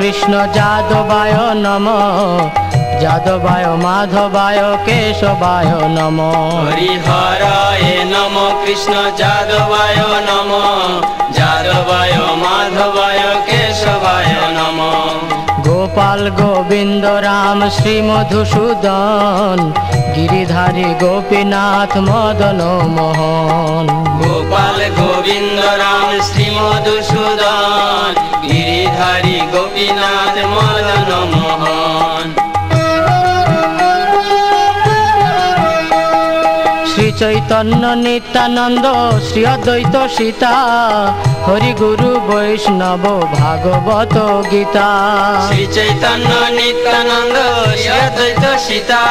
কৃষ্ণ যাদবায় নমঃ, যাদবায় মাধবায় কেশবায় নমঃ। হরিহরায় নমঃ কৃষ্ণ যাদবায় নমঃ, যাদবায় মাধবায় কেশবায় নমঃ। গোপাল গোবিন্দ রাম শ্রী মধুসূদন, গিরিধারী গোপীনাথ মদন মোহন। গোপাল গোবিন্দ রাম শ্রী মধুসূদন, গিরিধারী গোপীনাথ মদন মোহন। শ্রী চৈতন্য নিত্যানন্দ শ্রী অদ্বৈত সীতা, হরি গুরু বৈষ্ণব ভাগবত গীতা। শ্রী চৈতন্য নিত্যানন্দ শ্রী অদ্বৈত সীতা,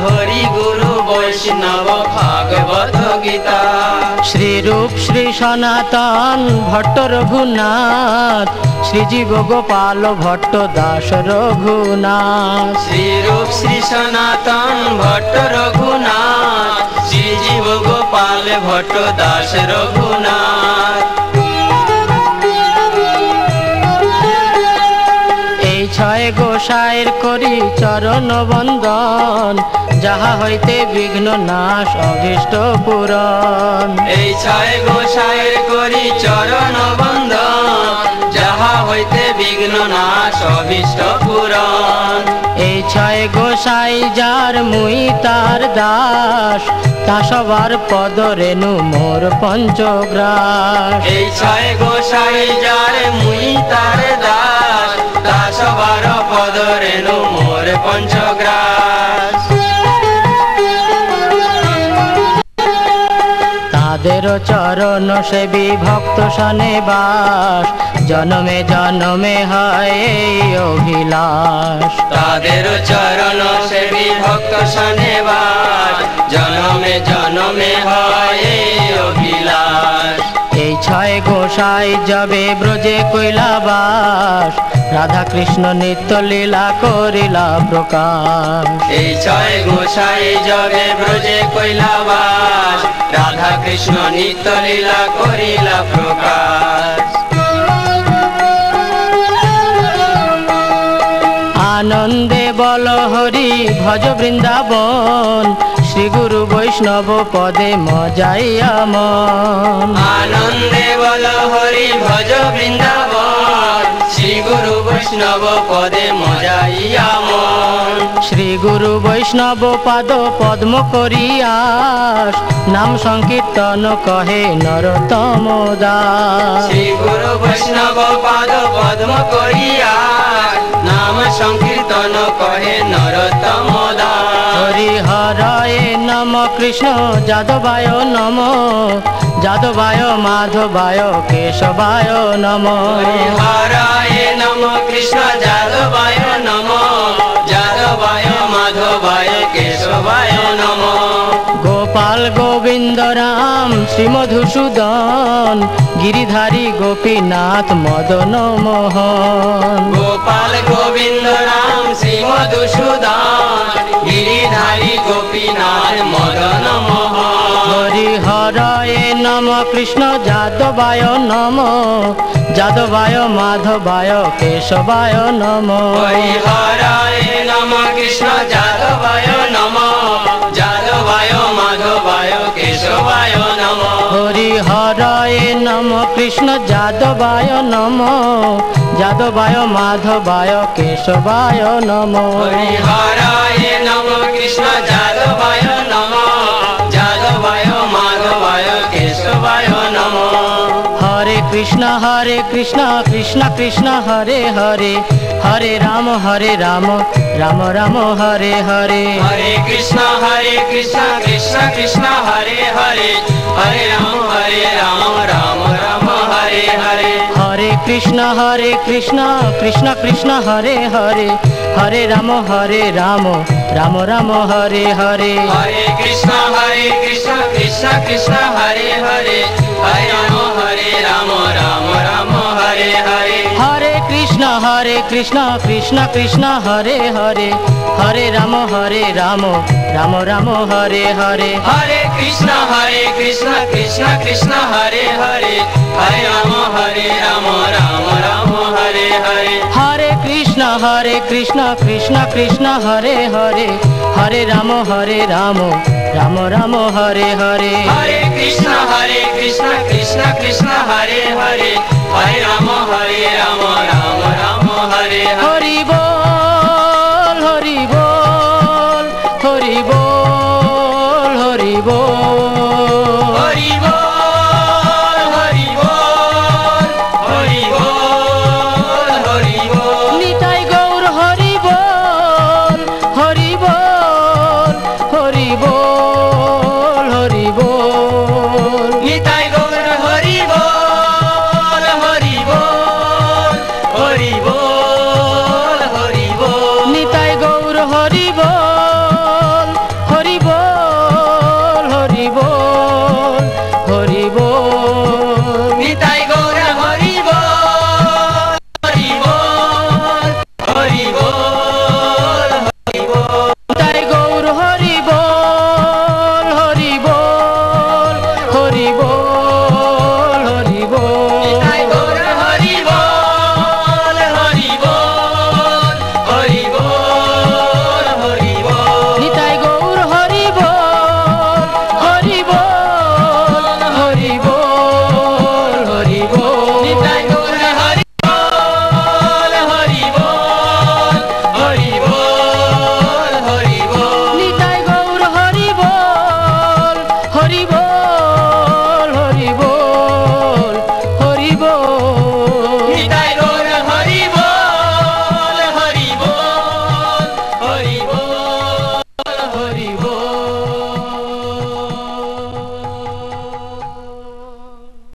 হরি গুরু বৈষ্ণব ভাগবত গীতা। শ্রী রূপ শ্রী সনাতন ভট্ট রঘুনাথ, শ্রীজীব গোপাল ভট্ট দাস রঘুনাথ। শ্রী রূপ শ্রী সনাতন ভট্ট রঘুনাথ, শ্রীজীব গোপাল ভট্ট দাস রঘুনাথ। এই ছয় গোসাইয়ের করি চরণ বন্দন, যাহা হইতে বিঘ্ন নাশ অভীষ্ট পূরণ। এই ছয় গোসাইয়ের করি চরণ বন্দন, যাহা হইতে বিঘ্ন নাশ অভীষ্ট পূরণ। এই ছয় গোসাই যার মুই তার দাস, তা সবার পদ রেণু মোর পঞ্চগ্রাস। এই ছয় গোসাই যার মুই তার দাস, তা সবার পদ রেণু মোর পঞ্চগ্রাস। তাদের চরণ সেবী ভক্ত সনে বাস, জনমে জনমে হয় এই অভিলাষ। তাদের চরণ সেবী ভক্ত সনে বাস, জনমে জনমে হয় এই অভিলাষ। এই ছয় গোসাই যাবে ব্রজে কৈলাবাস, রাধা কৃষ্ণ নিত্য লীলা করিলা প্রকাশ। এই ছয় গোসাই যাবে ব্রজে কৈলাবাস, রাধা কৃষ্ণ নিত্য লীলা করিলা প্রকাশ। আনন্দে বল হরি ভজ বৃন্দাবন, শ্রী গুরু বৈষ্ণব পদে মজাইয়া মন। আনন্দে বল হরি ভজ বৃন্দাবন, শ্রী গুরু বৈষ্ণব পদে মজাইয়া মন। শ্রী গুরু বৈষ্ণব পাদ পদ্ম করিয়াস, নাম সংকীর্তন কহে নরোত্তম দাস। শ্রী গুরু বৈষ্ণব পাদ পদ্ম করিয়া, নাম সংকীর্তন কহে নরোত্তম দাস। হরি হরায় নম কৃষ্ণ যাদবায় নম, যাদবায় মাধবায় কেশবায় নম। হরায় নম কৃষ্ণ যাদবায় নম, যাদবায় মাধবায় কেশবায় নম। গোপাল গোবিন্দ রাম শ্রী মধুসূদন, গিরিধারী গোপীনাথ মদন মোহন। গোপাল গোবিন্দ রাম শ্রী মধুসূদন, গিরিধারী গোপীনাথ মদন মোহন। হরি হরায় নম কৃষ্ণ যাদবায় নম, যাদবায় মাধবায় কেশবায় নম। হরিহরায় নম কৃষ্ণ যাদবায় নম, যাদবায় মাধবায় কেশবায় নম। হরি হরায় নম কৃষ্ণ যাদবায় নম, যাদবায় মাধবায় কেশবায় নম। হরিহরায় নম কৃষ্ণ যাদবায় নম, যাদবায় মাধবায় কেশবায় নম। হরে কৃষ্ণ কৃষ্ণ কৃষ্ণ হরে হরে, হরে রাম রাম রাম হরে হরে। হরে কৃষ্ণ কৃষ্ণ কৃষ্ণ হরে হরে, হরে রাম রাম রাম হরে হরে। হরে কৃষ্ণ কৃষ্ণ কৃষ্ণ হরে হরে, হরে রাম রাম রাম হরে হরে। হরে কৃষ্ণ কৃষ্ণ কৃষ্ণ হরে হরে, হরে রাম রাম রাম হরে হরে। হরে কৃষ্ণ কৃষ্ণ কৃষ্ণ কৃষ্ণ হরে হরে হরে রাম রাম রাম হরে হরে হরে কৃষ্ণ কৃষ্ণ কৃষ্ণ হরে হরে হরে রাম রাম রাম হরে হরে হরে কৃষ্ণ কৃষ্ণ কৃষ্ণ হরে হরে হরে রাম রাম রাম হরে হরে হরে কৃষ্ণ কৃষ্ণ কৃষ্ণ হরে হরে হরে রাম রাম রাম হরে হরে হরি বল হরি বল হরি বল হরি বল হরি বল হরি বল হরি বল হরি বল নিতাই গৌর হরি বল হরি বল হরি বল হরি বল নিতাই গৌর হরি বল হরি বল হরি বল হরি বল নিতাই গৌর হরি বল হরি বল হরি বল হরি বল নিতাই গৌর হরি বল হরি বল হরি বল হরি বল নিতাই গৌর হরি বল হরি বল হরি বল হরি বল নিতাই গৌর হরি বল হরি বল হরি বল হরি বল নিতাই গৌর হরি বল হরি বল হরি বল হরি বল নিতাই গৌর হরি বল হরি বল হরি বল হরি বল নিতাই গৌর হরি বল হরি বল হরি বল হরি বল নিতাই গৌর হরি বল হরি বল হরি বল হরি বল